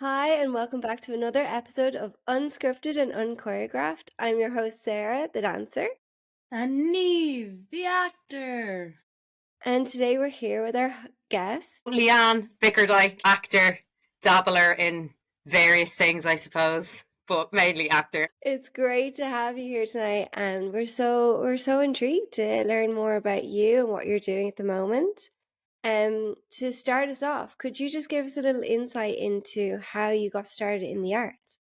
Hi, and welcome back to another episode of Unscripted and Unchoreographed. I'm your host, Sarah, the dancer. And Neve, the actor. And today we're here with our guest, Leanne Bickerdike, actor, dabbler in various things, I suppose, but mainly actor. It's great to have you here tonight, and we're so intrigued to learn more about you and what you're doing at the moment. To start us off, could you just give us a little insight into how you got started in the arts?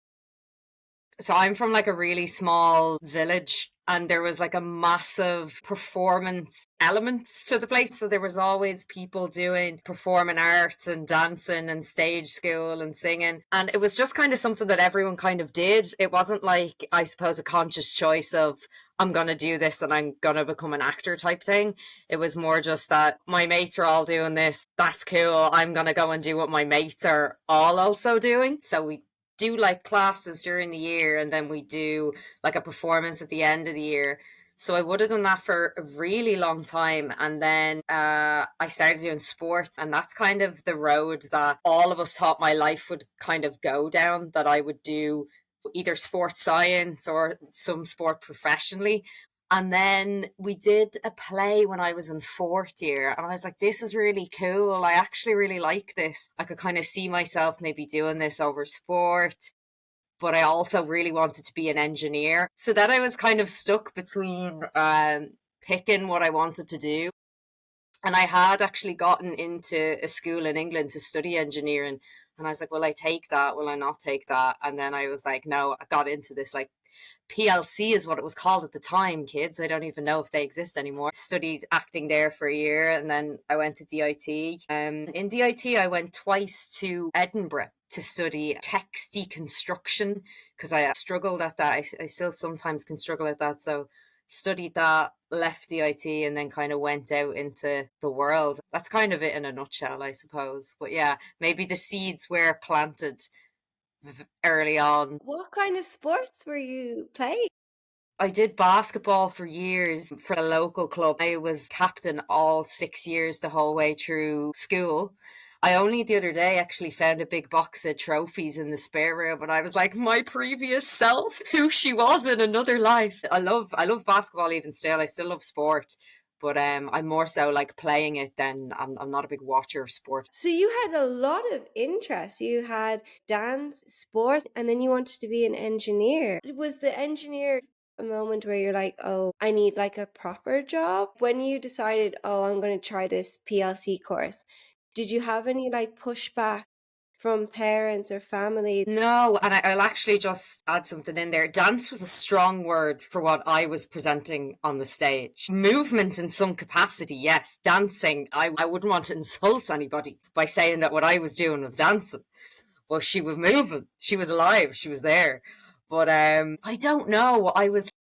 So I'm from like a really small village, and there was like a massive performance elements to the place. So there was always people doing performing arts and dancing and stage school and singing. And it was just kind of something that everyone kind of did. It wasn't like, I suppose, a conscious choice of I'm going to do this and I'm going to become an actor type thing. It was more just that my mates are all doing this. That's cool. I'm going to go and do what my mates are all also doing. So we do like classes during the year, and then we do like a performance at the end of the year. So I would have done that for a really long time, and then I started doing sports, and that's kind of the road that all of us thought my life would kind of go down, that I would do either sports science or some sport professionally. And then we did a play when I was in fourth year, and I was like, this is really cool. I actually really like this. I could kind of see myself maybe doing this over sport, but I also really wanted to be an engineer. So then I was kind of stuck between picking what I wanted to do. And I had actually gotten into a school in England to study engineering. And I was like, will I take that? Will I not take that? And then I was like, no, I got into this like PLC is what it was called at the time, kids. I don't even know if they exist anymore. Studied acting there for a year, and then I went to DIT. In DIT, I went twice to Edinburgh to study text deconstruction because I struggled at that. I still sometimes can struggle at that. So studied that, left DIT, and then kind of went out into the world. That's kind of it in a nutshell, I suppose. But yeah, maybe the seeds were planted early on. What kind of sports were you playing? I did basketball for years for a local club. I was captain all 6 years the whole way through school. I only the other day actually found a big box of trophies in the spare room, and I was like, my previous self, who she was in another life. I love basketball even still. I still love sport. But I'm more so like playing it than I'm not a big watcher of sport. So you had a lot of interests. You had dance, sport, and then you wanted to be an engineer. Was the engineer a moment where you're like, oh, I need like a proper job? When you decided, oh, I'm going to try this PLC course, did you have any like pushback from parents or family? No, and I'll actually just add something in there. Dance was a strong word for what I was presenting on the stage. Movement in some capacity, yes. Dancing, I wouldn't want to insult anybody by saying that what I was doing was dancing. But she was moving. She was alive. She was there. But I don't know. I was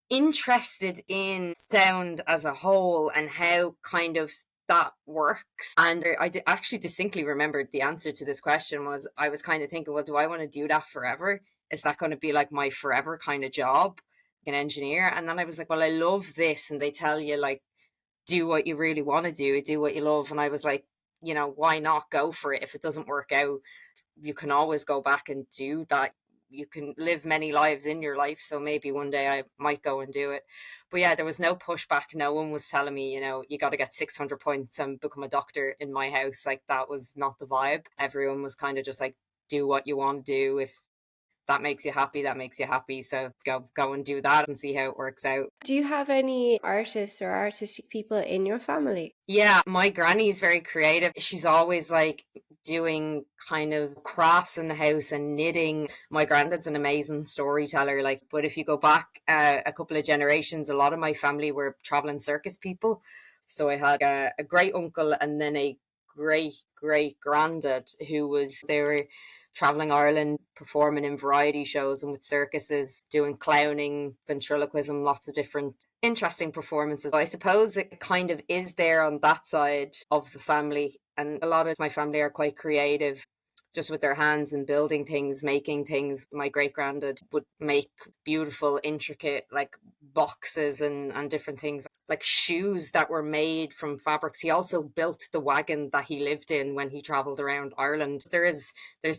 interested in sound as a whole and how kind of that works. And actually distinctly remembered the answer to this question was I was kind of thinking, well, do I want to do that forever? Is that going to be like my forever kind of job, an engineer? And then I was like, well, I love this. And they tell you, like, do what you really want to do what you love. And I was like, why not go for it? If it doesn't work out, you can always go back and do that. You can live many lives in your life, so maybe one day I might go and do it. But yeah, there was no pushback. No one was telling me, you got to get 600 points and become a doctor in my house. Like, that was not the vibe. Everyone was kind of just like, do what you want to do. If that makes you happy, that makes you happy. So go and do that and see how it works out. Do you have any artists or artistic people in your family? Yeah, my granny's very creative. She's always like doing kind of crafts in the house and knitting. My granddad's an amazing storyteller. Like, but if you go back a couple of generations, a lot of my family were traveling circus people. So I had a great uncle and then a great granddad they were traveling Ireland, performing in variety shows and with circuses, doing clowning, ventriloquism, lots of different interesting performances. I suppose it kind of is there on that side of the family. And a lot of my family are quite creative. just with their hands and building things, making things. My great granddad would make beautiful, intricate like boxes and different things, like shoes that were made from fabrics. He also built the wagon that he lived in when he traveled around Ireland. There's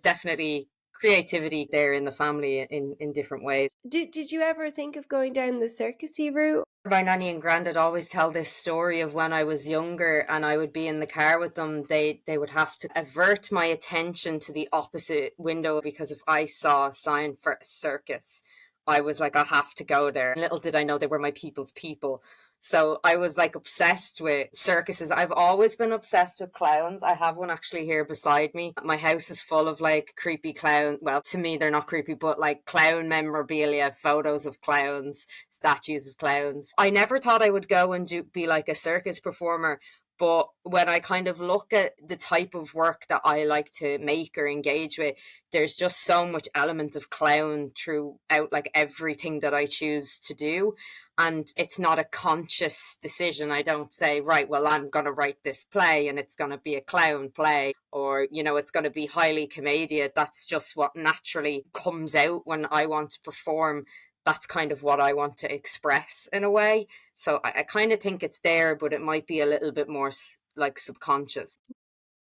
definitely creativity there in the family in different ways. Did you ever think of going down the circusy route? My nanny and granddad always tell this story of when I was younger and I would be in the car with them. They would have to avert my attention to the opposite window because if I saw a sign for a circus, I was like, I have to go there. Little did I know they were my people's people. So I was like obsessed with circuses. I've always been obsessed with clowns. I have one actually here beside me. My house is full of like creepy clown. Well, to me, they're not creepy, but like clown memorabilia, photos of clowns, statues of clowns. I never thought I would go and be like a circus performer. But when I kind of look at the type of work that I like to make or engage with, there's just so much element of clown throughout like everything that I choose to do. And it's not a conscious decision. I don't say, right, well, I'm going to write this play and it's going to be a clown play, or, you know, it's going to be highly comedic. That's just what naturally comes out when I want to perform. That's kind of what I want to express in a way. So I kind of think it's there, but it might be a little bit more like subconscious.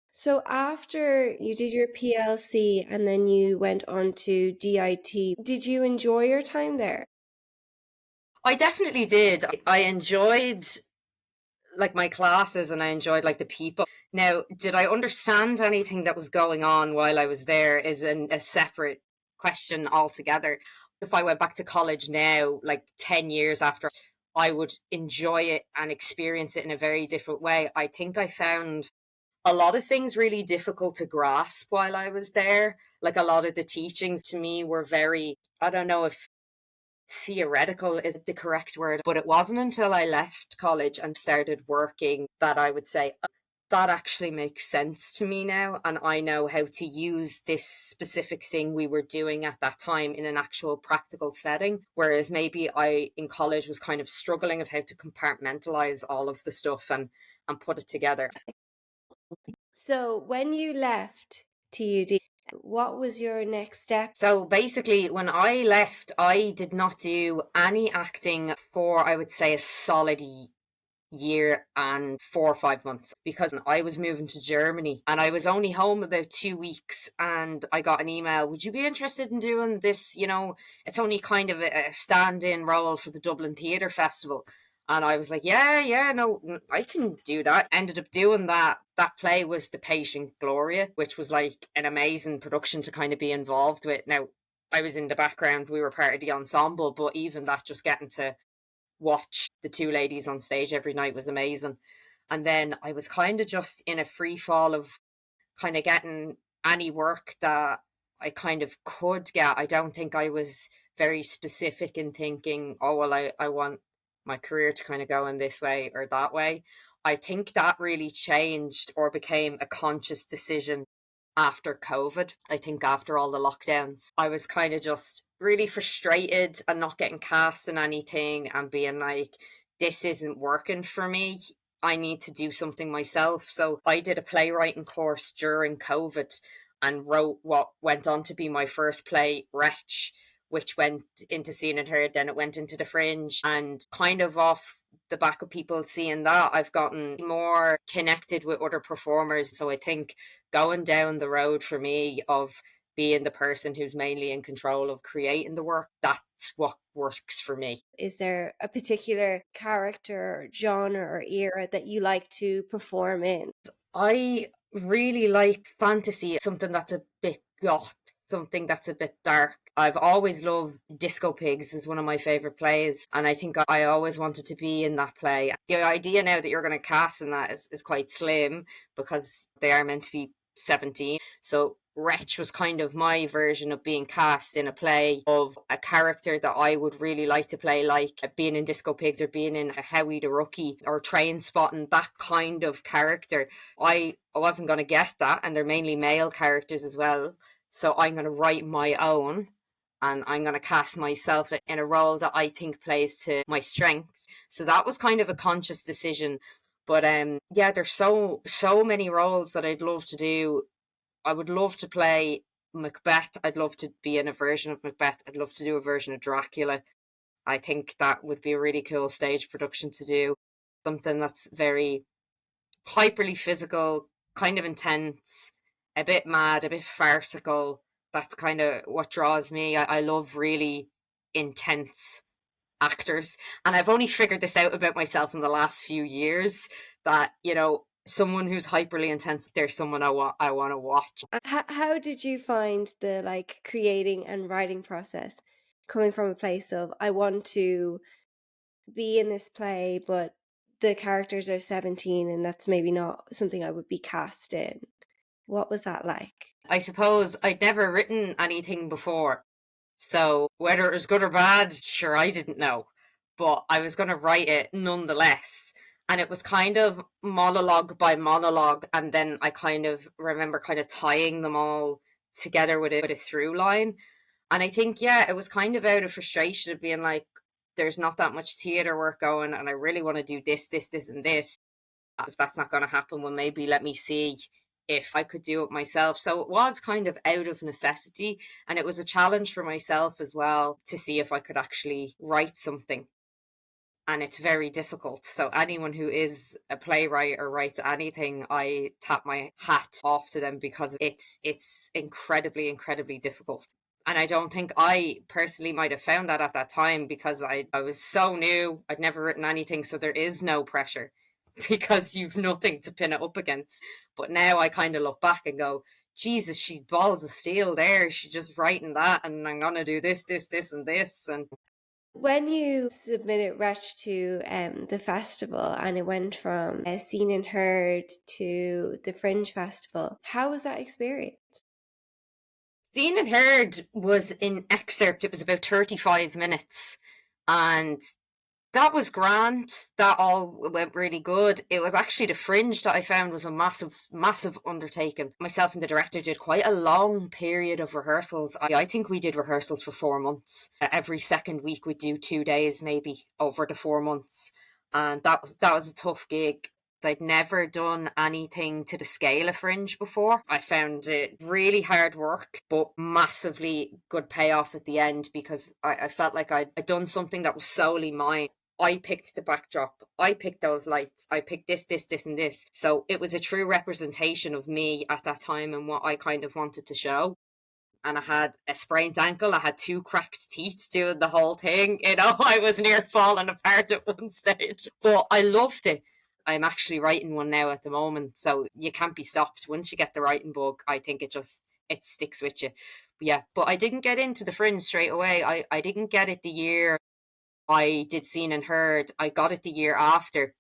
So after you did your PLC and then you went on to DIT, did you enjoy your time there? I definitely did. I enjoyed like my classes and I enjoyed like the people. Now, did I understand anything that was going on while I was there is a separate question altogether. If I went back to college now, like 10 years after, I would enjoy it and experience it in a very different way. I think I found a lot of things really difficult to grasp while I was there. Like a lot of the teachings to me were very, I don't know if theoretical is the correct word, but it wasn't until I left college and started working that I would say, that actually makes sense to me now. And I know how to use this specific thing we were doing at that time in an actual practical setting. Whereas maybe I in college was kind of struggling of how to compartmentalize all of the stuff and put it together. So when you left TUD, what was your next step? So basically, when I left, I did not do any acting for, I would say, a solid year and 4 or 5 months because I was moving to Germany and I was only home about 2 weeks and I got an email, would you be interested in doing this? You know, it's only kind of a stand-in role for the Dublin Theatre Festival. And I was like, yeah, no, I can do that. Ended up doing that. That play was The Patient Gloria, which was like an amazing production to kind of be involved with. Now, I was in the background, we were part of the ensemble, but even that, just getting to watch the two ladies on stage every night was amazing. And then I was kind of just in a free fall of kind of getting any work that I kind of could get. I don't think I was very specific in thinking, oh, well, I want my career to kind of go in this way or that way. I think that really changed or became a conscious decision after COVID. I think after all the lockdowns, I was kind of just really frustrated and not getting cast in anything and being like, this isn't working for me. I need to do something myself. So I did a playwriting course during COVID and wrote what went on to be my first play, Wretch, which went into Seen and Heard, then it went into the Fringe. And kind of off the back of people seeing that, I've gotten more connected with other performers. So I think going down the road for me of being the person who's mainly in control of creating the work, that's what works for me. Is there a particular character, genre, or era that you like to perform in? I really like fantasy, something that's a bit goth, something that's a bit dark. I've always loved Disco Pigs is one of my favourite plays, and I think I always wanted to be in that play. The idea now that you're going to cast in that is quite slim because they are meant to be 17. So Wretch was kind of my version of being cast in a play of a character that I would really like to play, like being in Disco Pigs or being in Howie the Rookie or Train Spotting, that kind of character. I wasn't going to get that, and they're mainly male characters as well. So I'm going to write my own and I'm going to cast myself in a role that I think plays to my strengths. So that was kind of a conscious decision. But yeah, there's so many roles that I'd love to do I would love to play Macbeth. I'd love to be in a version of Macbeth. I'd love to do a version of Dracula. I think that would be a really cool stage production to do. Something that's very hyperly physical, kind of intense, a bit mad, a bit farcical. That's kind of what draws me. I love really intense actors. And I've only figured this out about myself in the last few years that, someone who's hyperly intense, there's someone I want to watch. How did you find the like creating and writing process coming from a place of I want to be in this play, but the characters are 17 and that's maybe not something I would be cast in? What was that like? I suppose I'd never written anything before. So whether it was good or bad, sure, I didn't know. But I was going to write it nonetheless. And it was kind of monologue by monologue. And then I kind of remember kind of tying them all together with a through line. And I think, yeah, it was kind of out of frustration of being like, there's not that much theatre work going, and I really want to do this, this, this, and this. If that's not going to happen, well, maybe let me see if I could do it myself. So it was kind of out of necessity. And it was a challenge for myself as well to see if I could actually write something. And it's very difficult. So anyone who is a playwright or writes anything, I tap my hat off to them because it's incredibly, incredibly difficult. And I don't think I personally might have found that at that time because I was so new. I'd never written anything, so there is no pressure because you've nothing to pin it up against. But now I kind of look back and go, Jesus, she balls of steel there. She's just writing that, and I'm gonna do this, this, this, and this. And When you submitted Wretch to the festival and it went from Seen and Heard to the Fringe Festival, how was that experience? Seen and Heard was an excerpt. It was about 35 minutes. And that was grand. That all went really good. It was actually the Fringe that I found was a massive, massive undertaking. Myself and the director did quite a long period of rehearsals. I think we did rehearsals for 4 months. Every second week we'd do 2 days maybe over the 4 months. And that was a tough gig. I'd never done anything to the scale of Fringe before. I found it really hard work, but massively good payoff at the end because I felt like I'd done something that was solely mine. I picked the backdrop. I picked those lights. I picked this, this, this, and this. So it was a true representation of me at that time and what I kind of wanted to show. And I had a sprained ankle. I had 2 cracked teeth doing the whole thing. I was near falling apart at one stage, but I loved it. I'm actually writing one now at the moment, so you can't be stopped. Once you get the writing bug, I think it sticks with you. But I didn't get into the Fringe straight away. I didn't get it the year I did Seen and Heard. I got it the year after,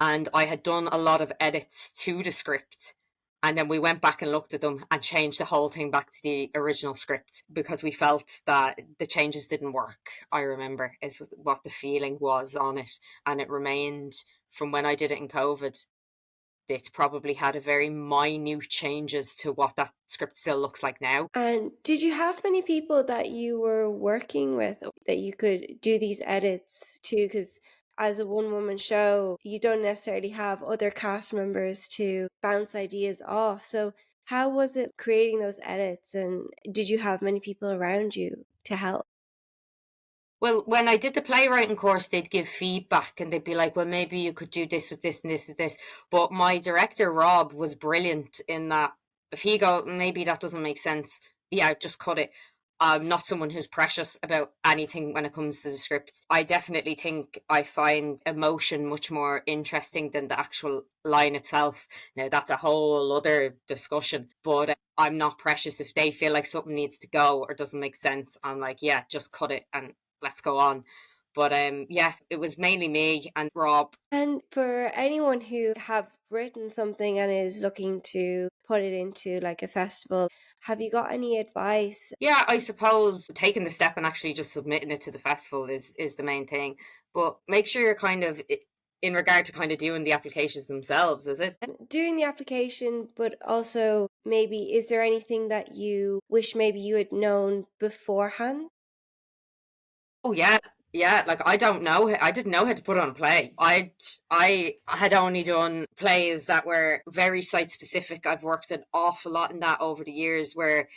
and I had done a lot of edits to the script. And then we went back and looked at them and changed the whole thing back to the original script because we felt that the changes didn't work. I remember is what the feeling was on it. And it remained from when I did it in COVID. It's probably had a very minute changes to what that script still looks like now. And did you have many people that you were working with that you could do these edits to? Because as a one-woman show, you don't necessarily have other cast members to bounce ideas off. So how was it creating those edits? And did you have many people around you to help? Well, when I did the playwriting course, they'd give feedback and they'd be like, well, maybe you could do this with this and this and this. But my director, Rob, was brilliant in that if he go, maybe that doesn't make sense, yeah, just cut it. I'm not someone who's precious about anything when it comes to the script. I definitely think I find emotion much more interesting than the actual line itself. Now, that's a whole other discussion, but I'm not precious. If they feel like something needs to go or doesn't make sense, I'm like, yeah, just cut it and let's go on. But yeah, it was mainly me and Rob. And for anyone who have written something and is looking to put it into like a festival, have you got any advice? Yeah, I suppose taking the step and actually just submitting it to the festival is the main thing. But make sure you're kind of in regard to kind of doing the applications themselves, is it? Doing the application, but also maybe is there anything that you wish maybe you had known beforehand? Oh yeah, Yeah, like I don't know. I didn't know how to put on a play. I had only done plays that were very site specific. I've worked an awful lot in that over the years where,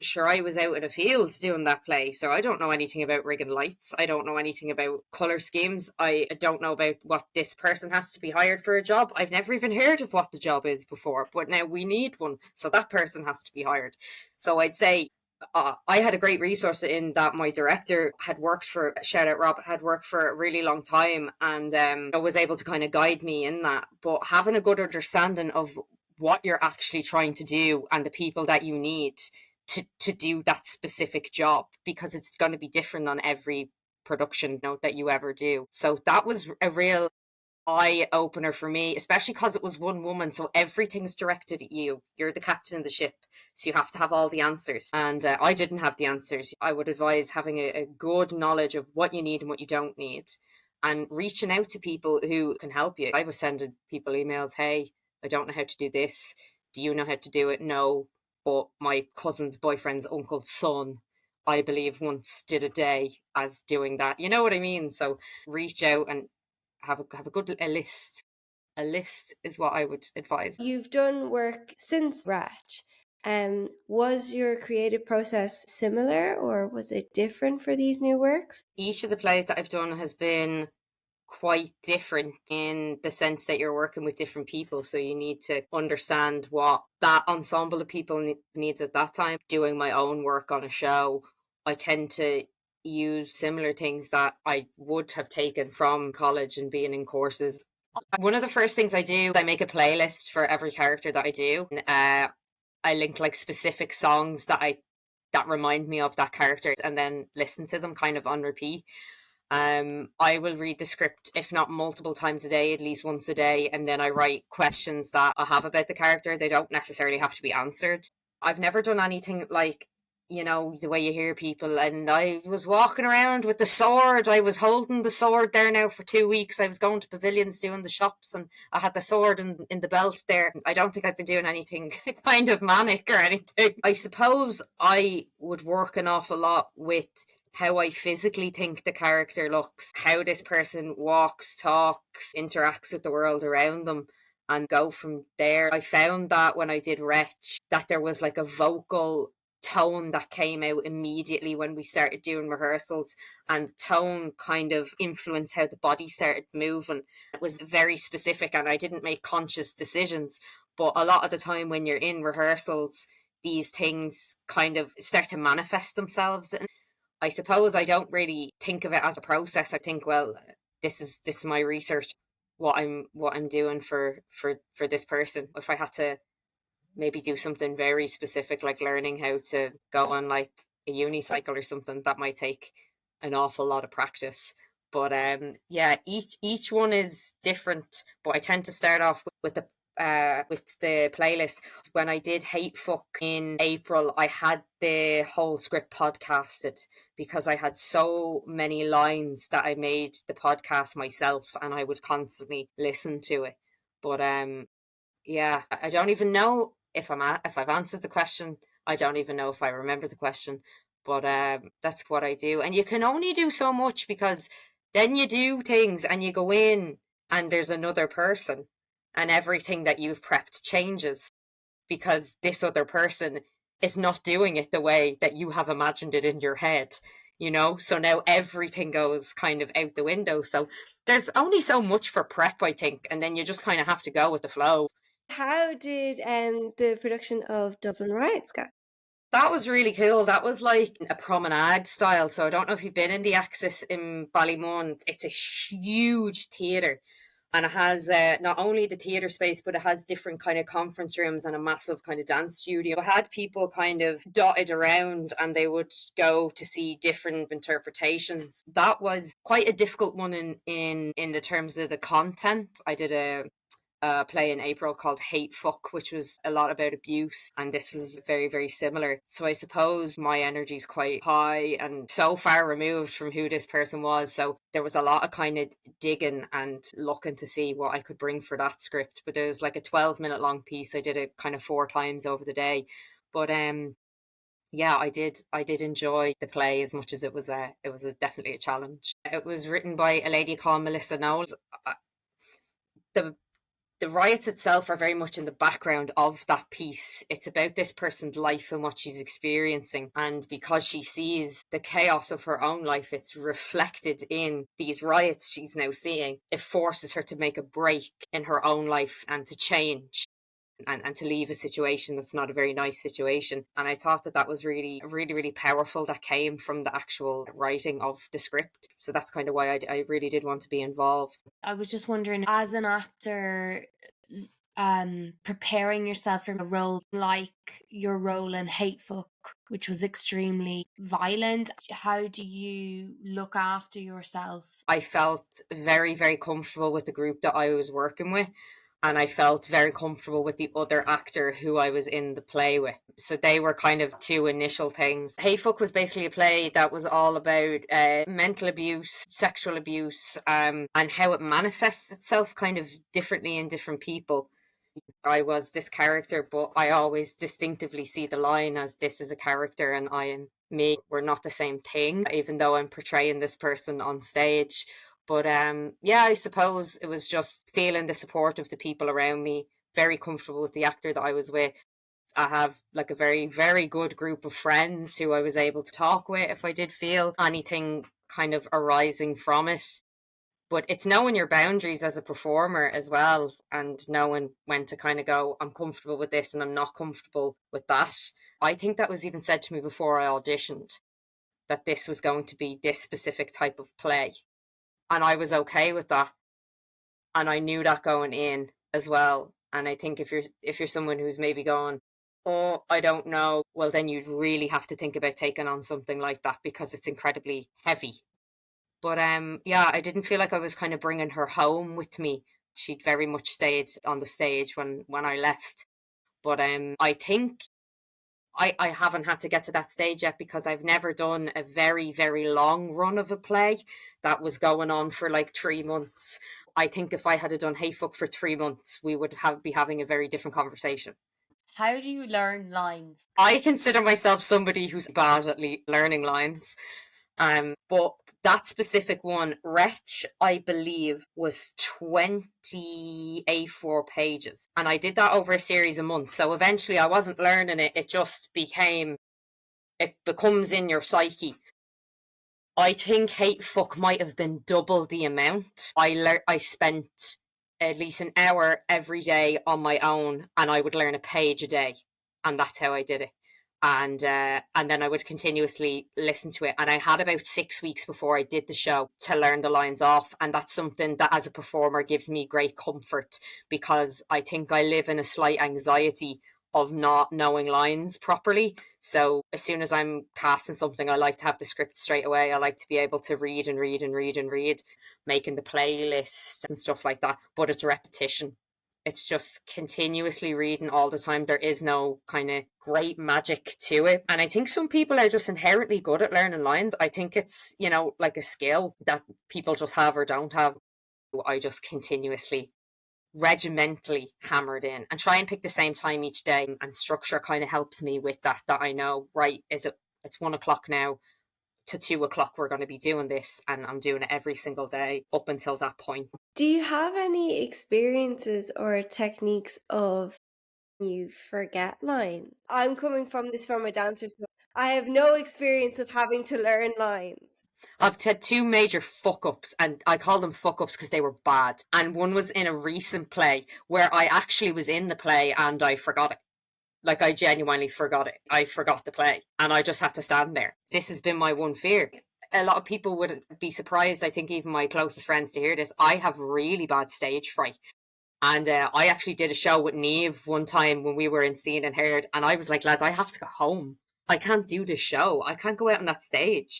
sure, I was out in a field doing that play. So I don't know anything about rigging lights. I don't know anything about color schemes. I don't know about what this person has to be hired for a job. I've never even heard of what the job is before, but now we need one. So that person has to be hired. So I'd say I had a great resource in that my director had worked for, shout out Rob, had worked for a really long time and was able to kind of guide me in that. But having a good understanding of what you're actually trying to do and the people that you need to do that specific job, because it's going to be different on every production note that you ever do. So that was a real eye opener for me, especially because it was one woman. So everything's directed at you. You're the captain of the ship. So you have to have all the answers. And I didn't have the answers. I would advise having a good knowledge of what you need and what you don't need and reaching out to people who can help you. I was sending people emails, hey, I don't know how to do this. Do you know how to do it? No. But my cousin's boyfriend's uncle's son, I believe, once did a day as doing that. You know what I mean? So reach out and have a good a list. A list is what I would advise. You've done work since Wretch. Was your creative process similar or was it different for these new works? Each of the plays that I've done has been quite different in the sense that you're working with different people, so you need to understand what that ensemble of people needs at that time. Doing my own work on a show, I tend to use similar things that I would have taken from college and being in courses. One of the first things I do, I make a playlist for every character that I do. I link like specific songs that remind me of that character and then listen to them kind of on repeat. I will read the script, if not multiple times a day, at least once a day, and then I write questions that I have about the character. They don't necessarily have to be answered. I've never done anything like, the way you hear people, and I was walking around with the sword. I was holding the sword there now for 2 weeks. I was going to pavilions doing the shops, and I had the sword in the belt there. I don't think I've been doing anything kind of manic or anything. I suppose I would work an awful lot with how I physically think the character looks, how this person walks, talks, interacts with the world around them, and go from there. I found that when I did Wretch, that there was like a vocal tone that came out immediately when we started doing rehearsals, and tone kind of influenced how the body started moving. It was very specific and I didn't make conscious decisions, but a lot of the time when you're in rehearsals, these things kind of start to manifest themselves. I suppose I don't really think of it as a process. I think, well, this is my research, what I'm doing for this person. If I had to maybe do something very specific, like learning how to go on like a unicycle or something, that might take an awful lot of practice. But yeah, each one is different. But I tend to start off with the playlist. When I did Hate Fuck in April, I had the whole script podcasted because I had so many lines that I made the podcast myself and I would constantly listen to it. But yeah, I don't even know if I've answered the question. I don't even know if I remember the question. But that's what I do. And you can only do so much because then you do things and you go in and there's another person and everything that you've prepped changes because this other person is not doing it the way that you have imagined it in your head, So now everything goes kind of out the window. So there's only so much for prep, I think, and then you just kind of have to go with the flow. How did the production of Dublin Riots go? That was really cool. That was like a promenade style. So I don't know if you've been in the Axis in Ballymun. It's a huge theatre. And it has not only the theatre space, but it has different kind of conference rooms and a massive kind of dance studio. I had people kind of dotted around and they would go to see different interpretations. That was quite a difficult one in the terms of the content. I did a play in April called Hate Fuck, which was a lot about abuse, and this was very, very similar. So I suppose my energy is quite high and so far removed from who this person was. So there was a lot of kind of digging and looking to see what I could bring for that script. But it was like a 12-minute long piece. I did it kind of 4 times over the day. But Yeah, I did enjoy the play as much as it was definitely a challenge. It was written by a lady called Melissa Knowles. The the riots itself are very much in the background of that piece. It's about this person's life and what she's experiencing. And because she sees the chaos of her own life, it's reflected in these riots she's now seeing. It forces her to make a break in her own life and to change. And to leave a situation that's not a very nice situation. And I thought that that was really, really, really powerful. That came from the actual writing of the script. So that's kind of why I really did want to be involved. I was just wondering, as an actor, preparing yourself for a role like your role in Hatefuck, which was extremely violent, how do you look after yourself? I felt very, very comfortable with the group that I was working with. And I felt very comfortable with the other actor who I was in the play with. So they were kind of two initial things. Hey Fuck was basically a play that was all about mental abuse, sexual abuse, and how it manifests itself kind of differently in different people. I was this character, but I always distinctively see the line as this is a character and I am me. We're not the same thing, even though I'm portraying this person on stage. But yeah, I suppose it was just feeling the support of the people around me, very comfortable with the actor that I was with. I have like a very, very good group of friends who I was able to talk with if I did feel anything kind of arising from it. But it's knowing your boundaries as a performer as well, and knowing when to kind of go, I'm comfortable with this and I'm not comfortable with that. I think that was even said to me before I auditioned, that this was going to be this specific type of play. And I was okay with that. And I knew that going in as well. And I think if you're someone who's maybe going, oh, I don't know, well then you'd really have to think about taking on something like that because it's incredibly heavy. But yeah, I didn't feel like I was kind of bringing her home with me. She'd very much stayed on the stage when I left. But I think I haven't had to get to that stage yet because I've never done a very, very long run of a play that was going on for like 3 months. I think if I had done Hey Fuck for 3 months, we would be having a very different conversation. How do you learn lines? I consider myself somebody who's bad at learning lines. But that specific one, Wretch, I believe, was 20 A4 pages. And I did that over a series of months. So eventually I wasn't learning it. It becomes in your psyche. I think Hate Fuck might have been double the amount. I spent at least an hour every day on my own and I would learn a page a day. And that's how I did it. And then I would continuously listen to it. And I had about 6 weeks before I did the show to learn the lines off. And that's something that as a performer gives me great comfort because I think I live in a slight anxiety of not knowing lines properly. So as soon as I'm casting something, I like to have the script straight away. I like to be able to read and read and read and read, making the playlist and stuff like that. But it's repetition. It's just continuously reading all the time. There is no kind of great magic to it. And I think some people are just inherently good at learning lines. I think it's, like a skill that people just have or don't have. I just continuously regimentally hammered in and try and pick the same time each day, and structure kind of helps me with that I know, right, it's 1 o'clock now, to 2 o'clock we're going to be doing this, and I'm doing it every single day up until that point. Do you have any experiences or techniques of you forget lines? I'm coming from a dancer, so I have no experience of having to learn lines. I've had two major fuck ups, and I call them fuck ups because they were bad. And one was in a recent play where I actually was in the play and I forgot it. Like, I genuinely forgot it. I forgot the play and I just had to stand there. This has been my one fear. A lot of people would be surprised, I think even my closest friends, to hear this. I have really bad stage fright. And I actually did a show with Neve one time when we were in Seen and Heard. And I was like, lads, I have to go home. I can't do this show. I can't go out on that stage.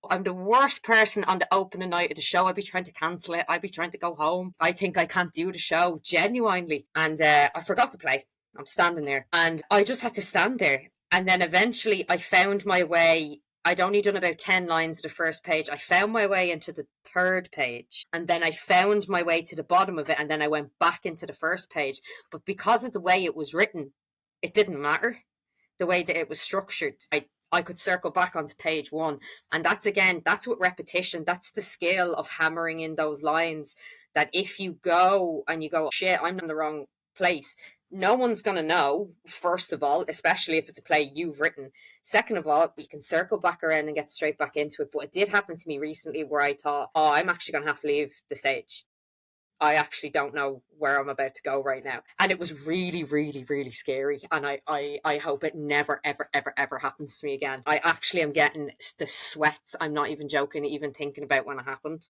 I'm the worst person on the opening night of the show. I'd be trying to cancel it. I'd be trying to go home. I think I can't do the show, genuinely. And I forgot to play. I'm standing there. And I just had to stand there. And then eventually I found my way. I'd only done about 10 lines of the first page. I found my way into the third page. And then I found my way to the bottom of it. And then I went back into the first page. But because of the way it was written, it didn't matter. the way that it was structured. I could circle back onto page one. And that's again, that's with repetition. That's the skill of hammering in those lines, that if you go and you go, shit, I'm in the wrong place, no one's going to know, first of all, especially if it's a play you've written. Second of all, you can circle back around and get straight back into it. But it did happen to me recently where I thought, oh, I'm actually going to have to leave the stage. I actually don't know where I'm about to go right now. And it was really, really, really scary. And I hope it never, ever, ever, ever happens to me again. I actually am getting the sweats. I'm not even joking, even thinking about when it happened.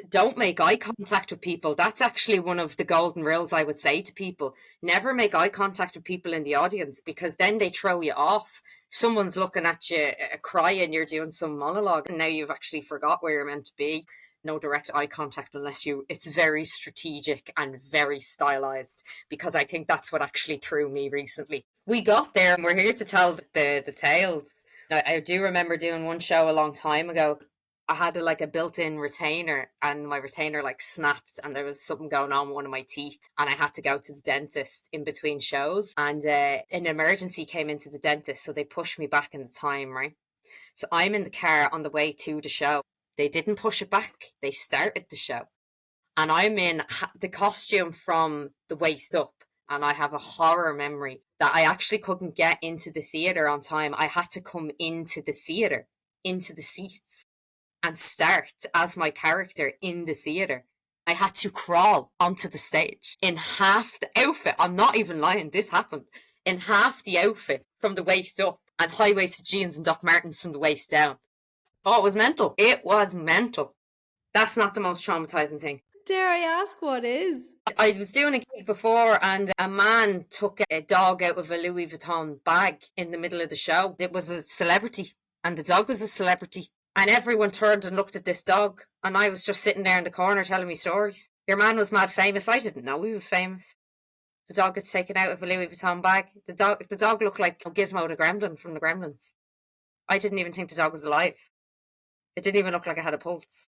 Don't make eye contact with people. That's actually one of the golden rules I would say to people. Never make eye contact with people in the audience, because then they throw you off. Someone's looking at you crying, you're doing some monologue, and now you've actually forgot where you're meant to be. No direct eye contact unless it's very strategic and very stylized, because I think that's what actually threw me recently. We got there and we're here to tell the tales. Now, I do remember doing one show a long time ago. I had a built-in retainer, and my retainer snapped, and there was something going on with one of my teeth, and I had to go to the dentist in between shows, and an emergency came into the dentist, so they pushed me back in the time, right? So I'm in the car on the way to the show. They didn't push it back. They started the show. And I'm in the costume from the waist up. And I have a horror memory that I actually couldn't get into the theatre on time. I had to come into the theatre, into the seats, and start as my character in the theatre. I had to crawl onto the stage in half the outfit. I'm not even lying. This happened. In half the outfit from the waist up, and high-waisted jeans and Doc Martens from the waist down. Oh, it was mental. It was mental. That's not the most traumatizing thing. Dare I ask what is? I was doing a gig before, and a man took a dog out of a Louis Vuitton bag in the middle of the show. It was a celebrity, and the dog was a celebrity. And everyone turned and looked at this dog, and I was just sitting there in the corner telling me stories. Your man was mad famous. I didn't know he was famous. The dog gets taken out of a Louis Vuitton bag. The dog looked like Gizmo the Gremlin from the Gremlins. I didn't even think the dog was alive. It didn't even look like it had a pulse.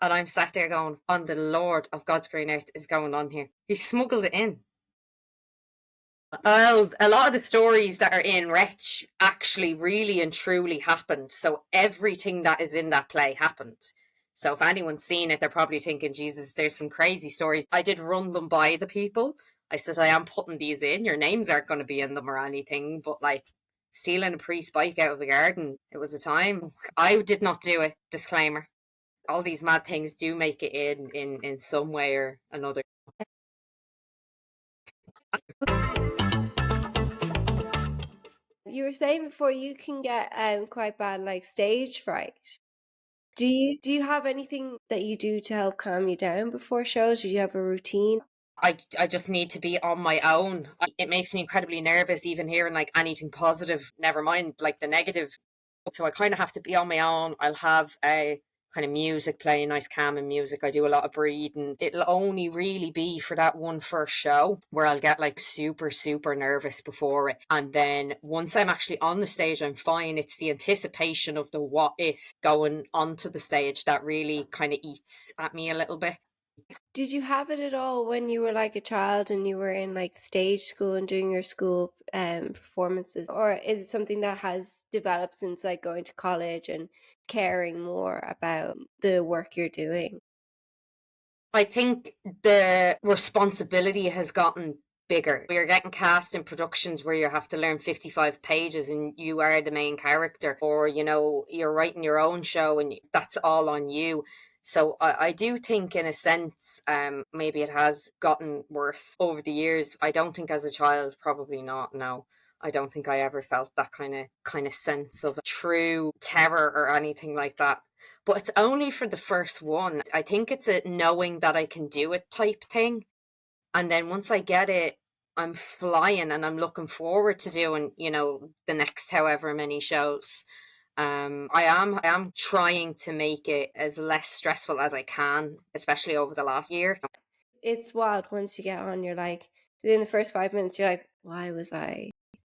And I'm sat there going, on the Lord of God's green earth is going on here. He smuggled it in. Well, a lot of the stories that are in Wretch actually really and truly happened. So everything that is in that play happened. So if anyone's seen it, they're probably thinking, Jesus, there's some crazy stories. I did run them by the people. I said, I am putting these in. Your names aren't going to be in them or anything. But stealing a priest's bike out of the garden, it was a time. I did not do it. Disclaimer. All these mad things do make it in some way or another. You were saying before you can get quite bad stage fright. Do you have anything that you do to help calm you down before shows? Or do you have a routine? I just need to be on my own. It makes me incredibly nervous even hearing anything positive, never mind the negative. So I kind of have to be on my own. I'll have a kind of music playing, nice calming music. I do a lot of breathing. It'll only really be for that one first show where I'll get super, super nervous before it. And then once I'm actually on the stage, I'm fine. It's the anticipation of the what if going onto the stage that really kind of eats at me a little bit. Did you have it at all when you were a child and you were in stage school and doing your school performances? Or is it something that has developed since going to college and caring more about the work you're doing? I think the responsibility has gotten bigger. You're getting cast in productions where you have to learn 55 pages and you are the main character, or you're writing your own show and that's all on you. So I do think in a sense maybe it has gotten worse over the years. I don't think as a child, probably not, no. I don't think I ever felt that kind of sense of true terror or anything like that. But it's only for the first one. I think it's a knowing that I can do it type thing. And then once I get it, I'm flying and I'm looking forward to doing, the next however many shows. I am trying to make it as less stressful as I can, especially over the last year. It's wild once you get on, you're within the first 5 minutes, you're why was I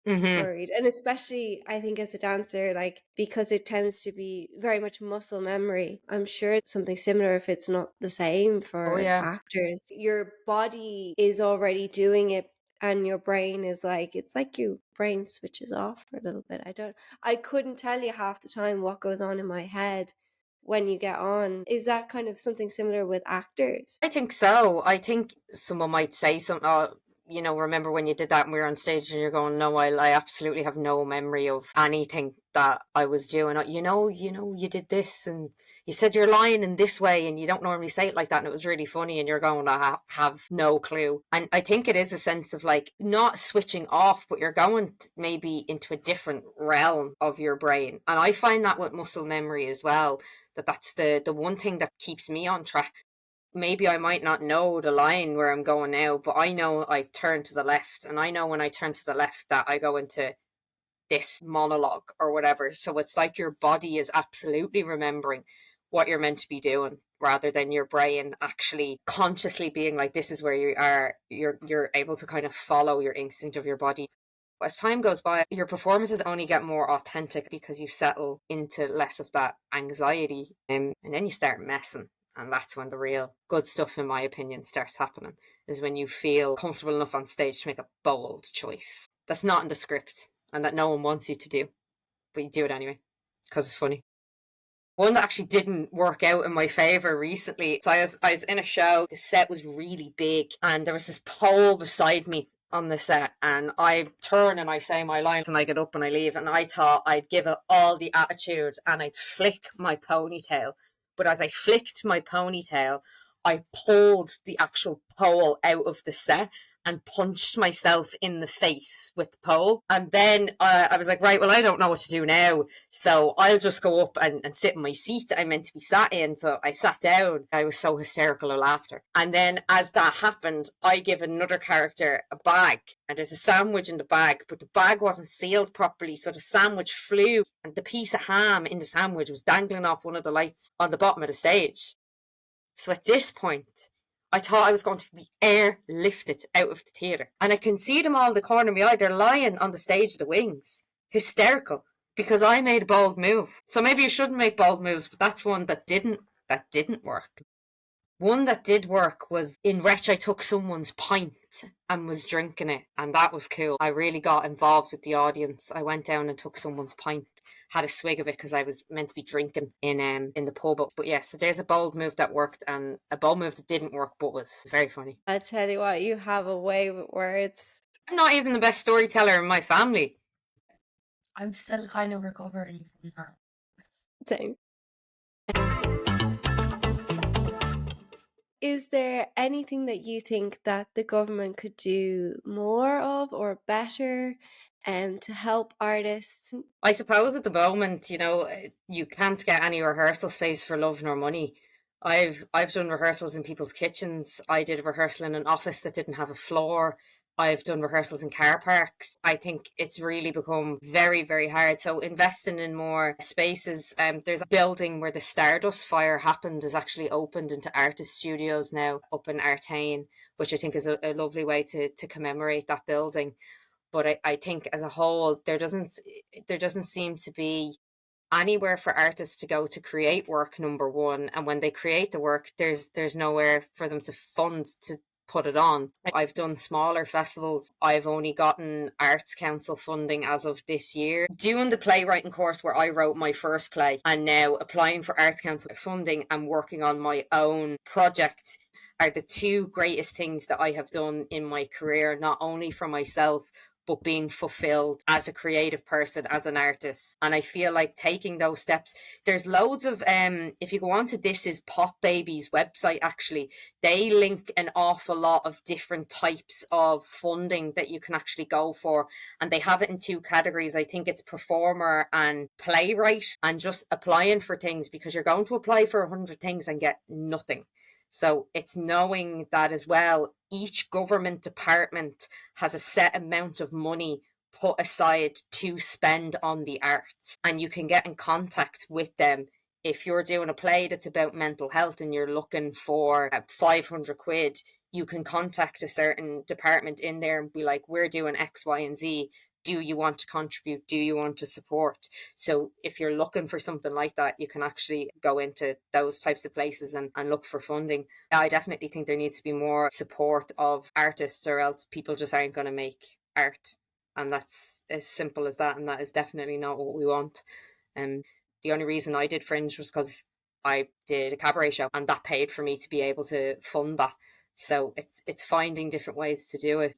worried? And especially I think as a dancer, because it tends to be very much muscle memory. I'm sure it's something similar if it's not the same for actors. Your body is already doing it and your brain is like, it's like your brain switches off for a little bit. I couldn't tell you half the time what goes on in my head when you get on. Is that kind of something similar with actors? I think so. I think someone might say something, oh, you know, remember when you did that and we were on stage, and you're going, no, I absolutely have no memory of anything that I was doing. You did this and you said you're lying in this way and you don't normally say it like that, and it was really funny, and you're going, I have no clue. And I think it is a sense of like not switching off, but you're going maybe into a different realm of your brain. And I find that with muscle memory as well, that's the one thing that keeps me on track. Maybe I might not know the line where I'm going now, but I know I turn to the left, and I know when I turn to the left that I go into this monologue or whatever. So it's like your body is absolutely remembering what you're meant to be doing, rather than your brain actually consciously being like, this is where you are. You're able to kind of follow your instinct of your body. As time goes by, your performances only get more authentic because you settle into less of that anxiety, and then you start messing. And that's when the real good stuff, in my opinion, starts happening, is when you feel comfortable enough on stage to make a bold choice that's not in the script and that no one wants you to do, but you do it anyway because it's funny. One that actually didn't work out in my favour recently. So I was in a show, the set was really big, and there was this pole beside me on the set, and I turn and I say my lines and I get up and I leave, and I thought I'd give it all the attitude and I'd flick my ponytail. But as I flicked my ponytail, I pulled the actual pole out of the set and punched myself in the face with the pole. And then I was like, right, well, I don't know what to do now, so I'll just go up and sit in my seat that I meant to be sat in. So I sat down. I was so hysterical of laughter. And then as that happened, I give another character a bag, and there's a sandwich in the bag, but the bag wasn't sealed properly, so the sandwich flew, and the piece of ham in the sandwich was dangling off one of the lights on the bottom of the stage. So at this point, I thought I was going to be airlifted out of the theatre. And I can see them all in the corner of my eye. They're lying on the stage of the wings, hysterical, because I made a bold move. So maybe you shouldn't make bold moves, but that's one that didn't work. One that did work was in Wretch. I took someone's pint and was drinking it, and that was cool. I really got involved with the audience. I went down and took someone's pint, had a swig of it because I was meant to be drinking in the pub. But yeah, so there's a bold move that worked, and a bold move that didn't work but was very funny. I tell you what, you have a way with words. I'm not even the best storyteller in my family. I'm still kind of recovering from that. Same. Is there anything that you think that the government could do more of or better to help artists? I suppose at the moment, you can't get any rehearsal space for love nor money. I've done rehearsals in people's kitchens. I did a rehearsal in an office that didn't have a floor. I've done rehearsals in car parks. I think it's really become very, very hard. So investing in more spaces. There's a building where the Stardust fire happened is actually opened into artist studios now up in Artane, which I think is a lovely way to commemorate that building. But I think as a whole, there doesn't seem to be anywhere for artists to go to create work, number one. And when they create the work, there's nowhere for them to fund to put it on. I've done smaller festivals. I've only gotten Arts Council funding as of this year. Doing the playwriting course where I wrote my first play, and now applying for Arts Council funding and working on my own project are the two greatest things that I have done in my career, not only for myself, but being fulfilled as a creative person, as an artist. And I feel like taking those steps, there's loads of, if you go on to This Is Pop Baby's website, actually, they link an awful lot of different types of funding that you can actually go for. And they have it in two categories. I think it's performer and playwright, and just applying for things, because you're going to apply for 100 things and get nothing. So it's knowing that as well, each government department has a set amount of money put aside to spend on the arts. And you can get in contact with them. If you're doing a play that's about mental health and you're looking for 500 quid, you can contact a certain department in there and be like, we're doing X, Y, and Z. Do you want to contribute? Do you want to support? So if you're looking for something like that, you can actually go into those types of places and look for funding. I definitely think there needs to be more support of artists, or else people just aren't going to make art. And that's as simple as that. And that is definitely not what we want. The only reason I did Fringe was because I did a cabaret show, and that paid for me to be able to fund that. So it's finding different ways to do it.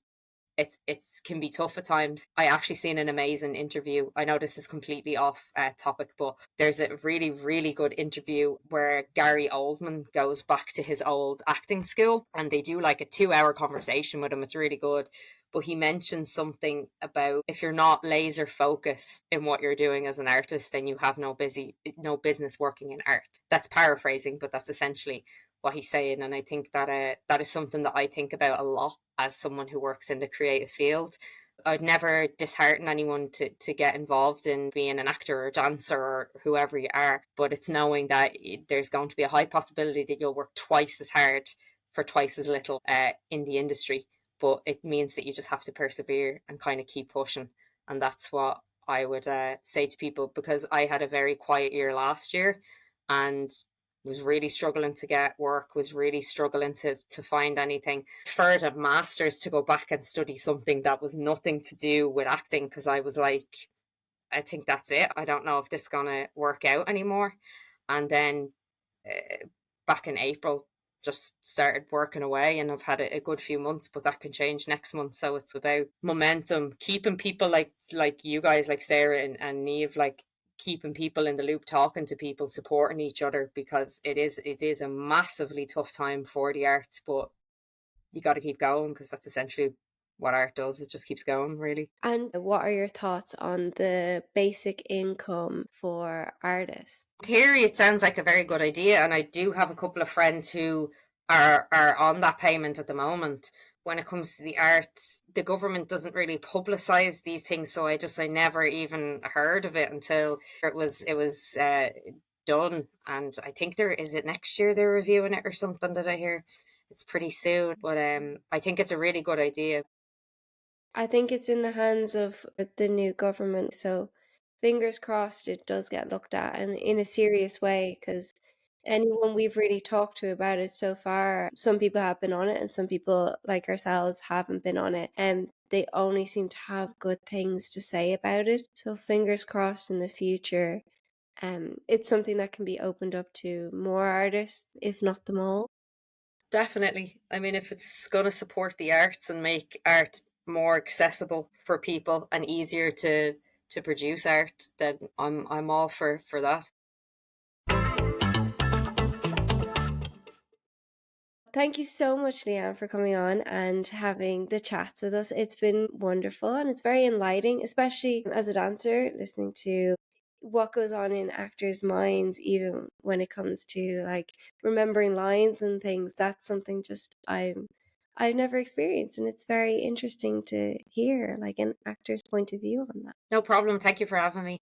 It can be tough at times. I actually seen an amazing interview. I know this is completely off topic, but there's a really, really good interview where Gary Oldman goes back to his old acting school, and they do like a 2-hour conversation with him. It's really good. But he mentions something about, if you're not laser focused in what you're doing as an artist, then you have no business working in art. That's paraphrasing, but that's essentially what he's saying. And I think that that is something that I think about a lot as someone who works in the creative field. I'd never dishearten anyone to get involved in being an actor or a dancer or whoever you are, but it's knowing that there's going to be a high possibility that you'll work twice as hard for twice as little in the industry. But it means that you just have to persevere and kind of keep pushing. And that's what I would say to people, because I had a very quiet year last year and was really struggling to get work, was really struggling to find anything. Preferred a master's to go back and study something that was nothing to do with acting, because I was like, I think that's it. I don't know if this is going to work out anymore. And then back in April, just started working away, and I've had a good few months, but that can change next month. So it's about momentum, keeping people like you guys, like Sarah and Neve, like keeping people in the loop, talking to people, supporting each other, because it is a massively tough time for the arts, but you got to keep going, because that's essentially what art does. It just keeps going, really. And what are your thoughts on the basic income for artists? In theory, it sounds like a very good idea, and I do have a couple of friends who are on that payment at the moment. When it comes to the arts, the government doesn't really publicize these things, so I never even heard of it until it was done. And I think is it next year they're reviewing it or something, that I hear. It's pretty soon, but I think it's a really good idea. I think it's in the hands of the new government, so fingers crossed it does get looked at, and in a serious way, because anyone we've really talked to about it so far, some people have been on it and some people like ourselves haven't been on it, and they only seem to have good things to say about it. So fingers crossed in the future, it's something that can be opened up to more artists, if not them all. Definitely. I mean, if it's going to support the arts and make art more accessible for people and easier to produce art, then I'm all for that. Thank you so much, Leanne, for coming on and having the chats with us. It's been wonderful and it's very enlightening, especially as a dancer, listening to what goes on in actors' minds, even when it comes to like remembering lines and things. That's something just I've never experienced, and it's very interesting to hear like an actor's point of view on that. No problem. Thank you for having me.